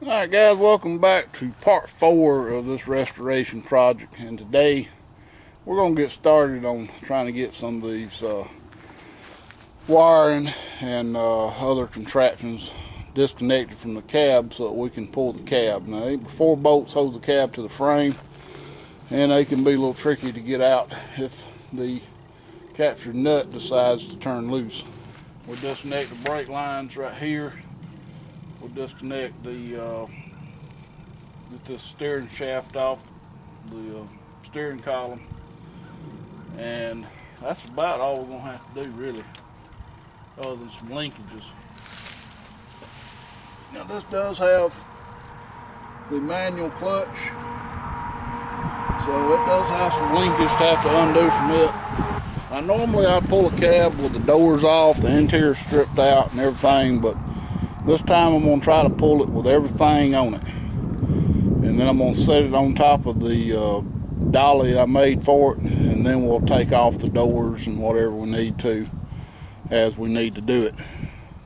Alright guys, welcome back to part 4 of this restoration project, and today we're going to get started on trying to get some of these wiring and other contraptions disconnected from the cab so that we can pull the cab. Now, 4 bolts hold the cab to the frame, and they can be a little tricky to get out if the captured nut decides to turn loose. We'll disconnect the brake lines right here. We'll disconnect the get this steering shaft off the steering column, and that's about all we're gonna have to do really, other than some linkages. Now this does have the manual clutch, so it does have some linkage to have to undo from it. Now normally I'd pull a cab with the doors off, the interior stripped out and everything, but this time I'm going to try to pull it with everything on it. And then I'm going to set it on top of the dolly I made for it, and then we'll take off the doors and whatever we need to as we need to do it.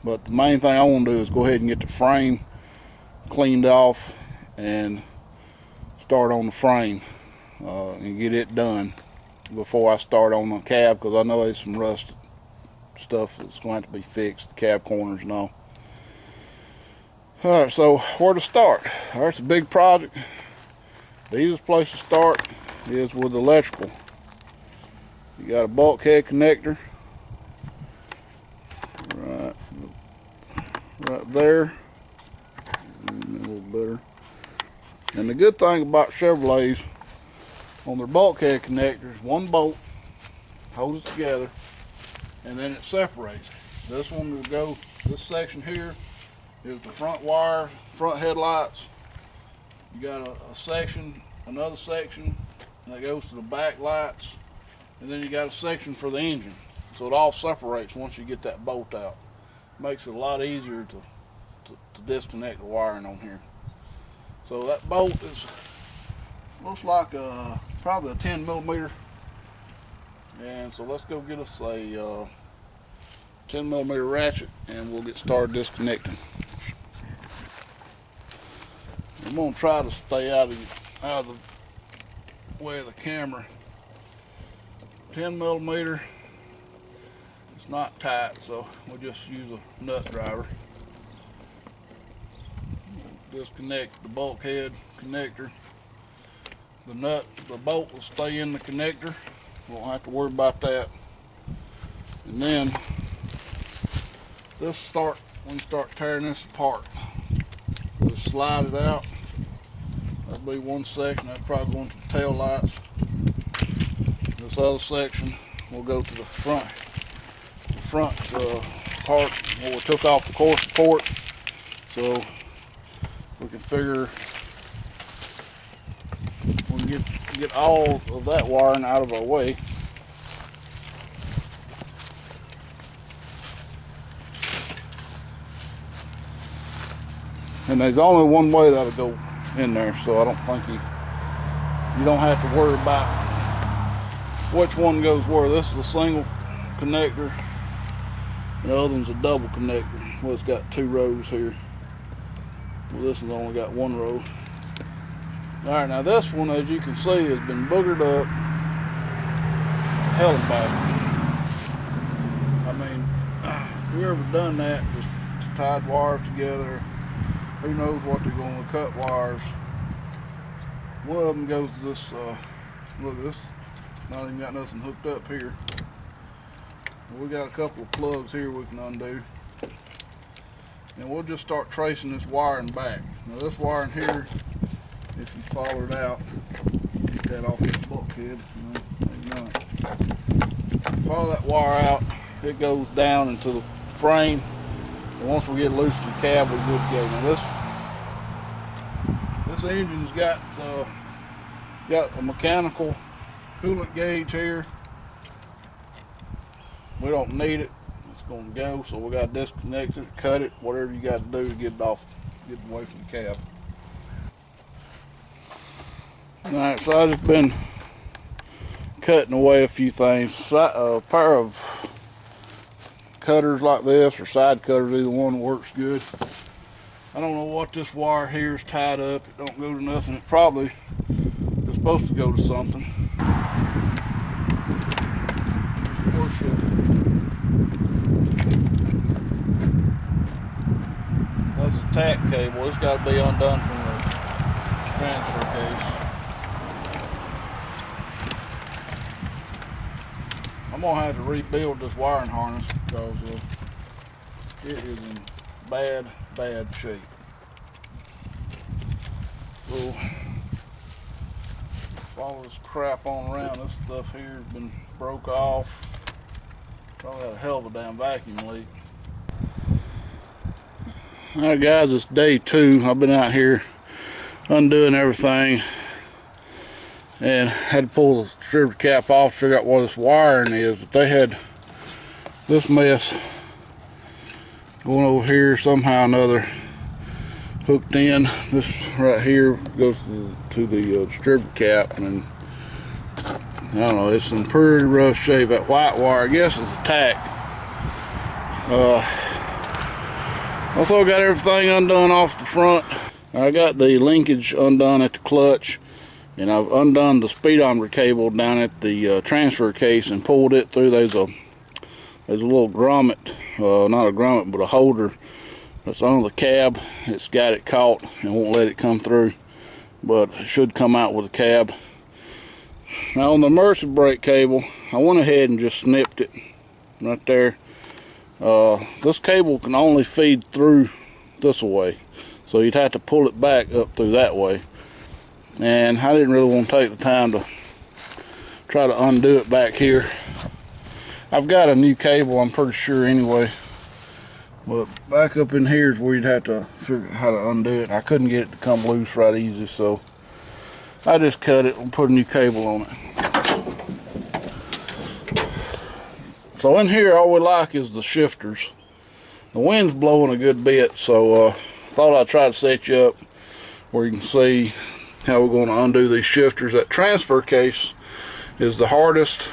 But the main thing I want to do is go ahead and get the frame cleaned off and start on the frame and get it done before I start on the cab, because I know there's some rust stuff that's going to have to be fixed, the cab corners and all. Alright, so where to start? Alright, it's a big project. The easiest place to start is with electrical. You got a bulkhead connector right there, a little better. And the good thing about Chevrolets, on their bulkhead connectors, one bolt holds it together and then it separates. This one will go, this section here is the front wires, front headlights. You got a section, another section that goes to the back lights, and then you got a section for the engine. So it all separates once you get that bolt out. Makes it a lot easier to disconnect the wiring on here. So that bolt looks like probably a 10mm, and so let's go get us a 10mm ratchet and we'll get started disconnecting. I'm going to try to stay out of the way of the camera. 10mm, it's not tight, so we'll just use a nut driver. Disconnect the bulkhead connector. The bolt will stay in the connector. Won't have to worry about that. And then we start tearing this apart. Just slide it out. That'll be one section. That's probably going to the tail lights. This other section will go to the front part where we took off the core support, so we can figure we can get all of that wiring out of our way. And there's only one way that'll go in there, so I don't think you don't have to worry about which one goes where. This is a single connector, and the other one's a double connector. Well, it's got 2 rows here. Well, this one's only got 1 row. Alright, now this one, as you can see, has been boogered up hell and back. I mean, whoever done that just tied wires together. Who knows what they're going to cut wires. One of them goes to this, look, this not even got nothing hooked up here. We got a couple of plugs here we can undo. And we'll just start tracing this wiring back. Now this wiring here, if you follow it out, get that off this bulkhead, maybe not. Follow that wire out, it goes down into the frame. And once we get loose from the cab, we're good to go. Now this engine's got a mechanical coolant gauge here. We don't need it. It's going to go, so we got to disconnect it, cut it, whatever you got to do to get it off, get it away from the cab. All right, so I've just been cutting away a few things. A pair of cutters like this, or side cutters, either one works good. I don't know what this wire here is tied up. It don't go to nothing. It probably is supposed to go to something. That's a tack cable. It's got to be undone from the transfer case. I'm gonna have to rebuild this wiring harness because it is in bad shape. So all this crap on around, this stuff here has been broke off. Probably had a hell of a damn vacuum leak. Alright guys, it's day 2. I've been out here undoing everything and had to pull the distributor cap off to figure out what this wiring is, but they had this mess going over here somehow or another hooked in. This right here goes to the distributor cap, and I don't know, it's in pretty rough shape. That white wire, I guess it's a tack. Also got everything undone off the front. I got the linkage undone at the clutch, and I've undone the speedometer cable down at the transfer case and pulled it through. There's a little grommet, not a grommet, but a holder that's on the cab. It's got it caught and won't let it come through, but it should come out with the cab. Now on the emergency brake cable, I went ahead and just snipped it right there. This cable can only feed through this way, so you'd have to pull it back up through that way, and I didn't really want to take the time to try to undo it back here. I've got a new cable, I'm pretty sure anyway, but back up in here is where you'd have to figure out how to undo it. I couldn't get it to come loose right easy, so I just cut it and put a new cable on it. So in here, all we like is the shifters. The wind's blowing a good bit, so thought I'd try to set you up where you can see how we're going to undo these shifters. That transfer case is the hardest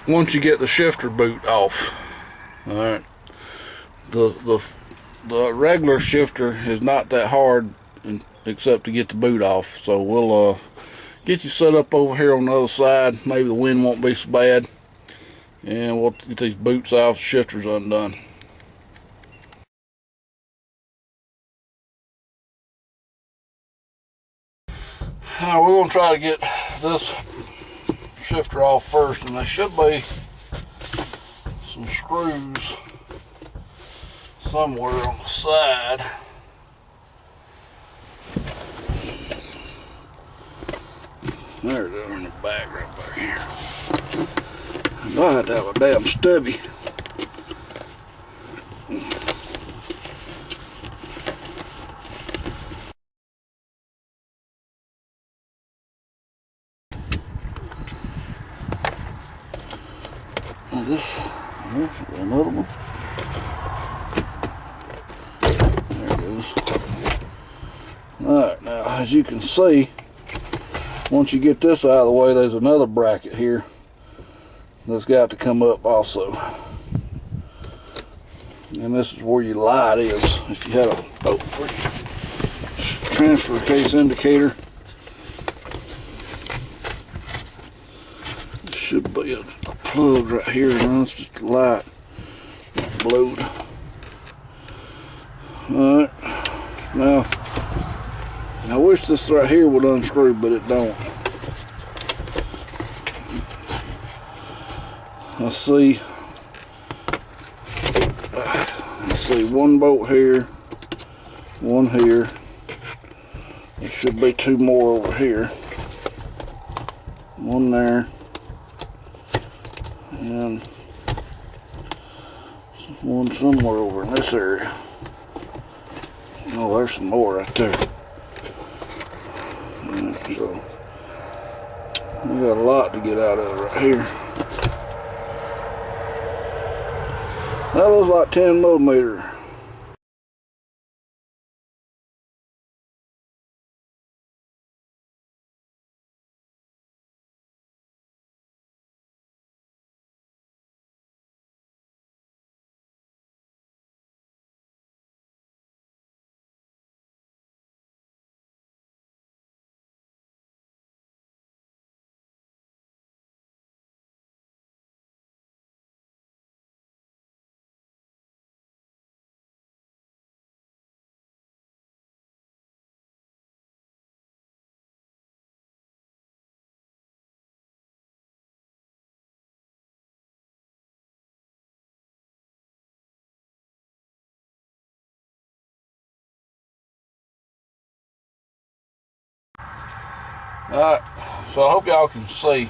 once you get the shifter boot off. All right, the regular shifter is not that hard except to get the boot off. So we'll get you set up over here on the other side. Maybe the wind won't be so bad, and we'll get these boots off, shifters undone. Now we're going to try to get this shifter off first, and there should be some screws somewhere on the side. There they are in the back right back here. I had to have a damn stubby. This another one. There it goes. Alright, now as you can see, once you get this out of the way, there's another bracket here that's got to come up also. And this is where your light is. If you had a transfer case indicator, there should be a plug right here, and it's just a light blowed. Alright, now I wish this right here would unscrew, but it don't. I see one bolt here, one here. There should be 2 more over here. One there, and one somewhere over in this area. Oh, there's some more right there. So we got a lot to get out of right here. That looks like 10 millimeter. Alright, so I hope y'all can see.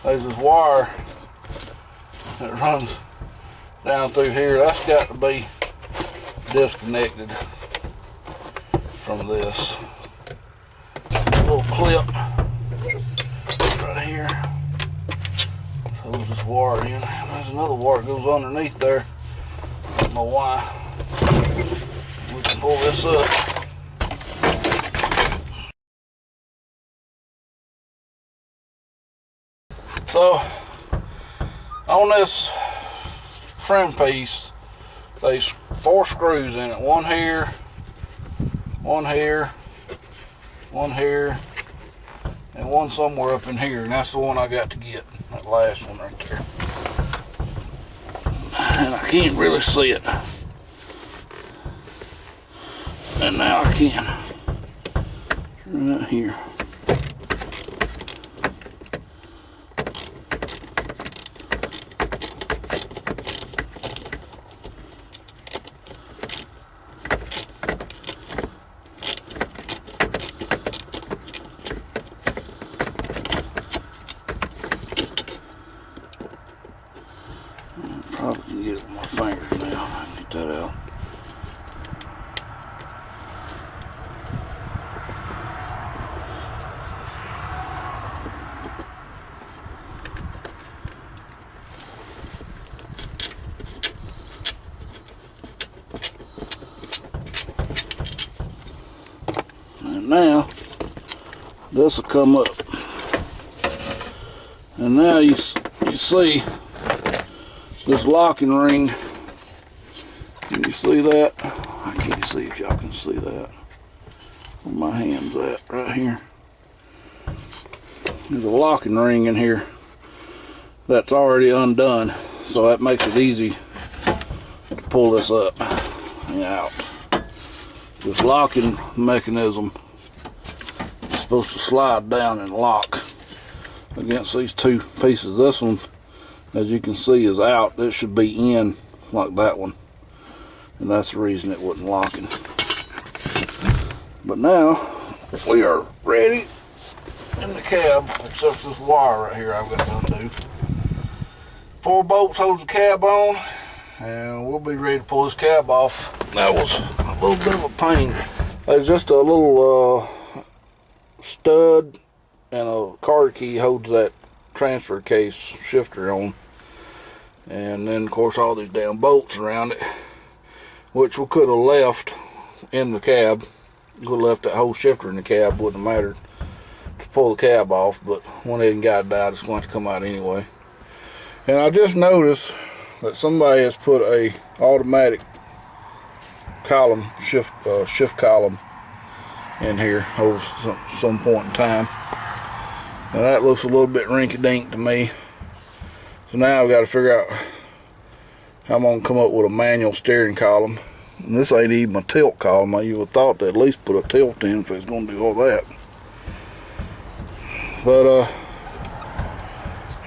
There's this wire that runs down through here. That's got to be disconnected from this little clip right here. Holds this wire in. There's another wire that goes underneath there. I don't know why. We can pull this up. So on this front piece, there's 4 screws in it. One here, one here, one here, and one somewhere up in here. And that's the one I got to get. That last one right there. And I can't really see it. And now I can. Right here. Probably can get it with my fingers now. I can get that out. And now this will come up. And now you see this locking ring. Can you see that? I can't see if y'all can see that. Where my hand's at, right here. There's a locking ring in here that's already undone, so that makes it easy to pull this up and out. This locking mechanism is supposed to slide down and lock against these 2 pieces. This one, as you can see, is out. It should be in like that one, and that's the reason it wasn't locking. But now we are ready in the cab, except this wire right here I've got to undo. 4 bolts holds the cab on, and we'll be ready to pull this cab off. That was a little bit of a pain. There's just a little stud and a car key holds that transfer case shifter on. And then of course all these damn bolts around it, which we could have left in the cab. Could have left that whole shifter in the cab, wouldn't have mattered to pull the cab off, but when it got it out, it's going to come out anyway. And I just noticed that somebody has put a automatic column shift column in here over some point in time. Now that looks a little bit rinky-dink to me. So now I've got to figure out how I'm going to come up with a manual steering column. And this ain't even a tilt column. You would have thought to at least put a tilt in if it's going to do all that. But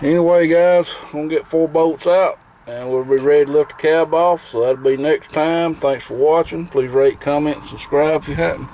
anyway guys, I'm going to get 4 bolts out and we'll be ready to lift the cab off. So that'll be next time. Thanks for watching. Please rate, comment, subscribe if you haven't.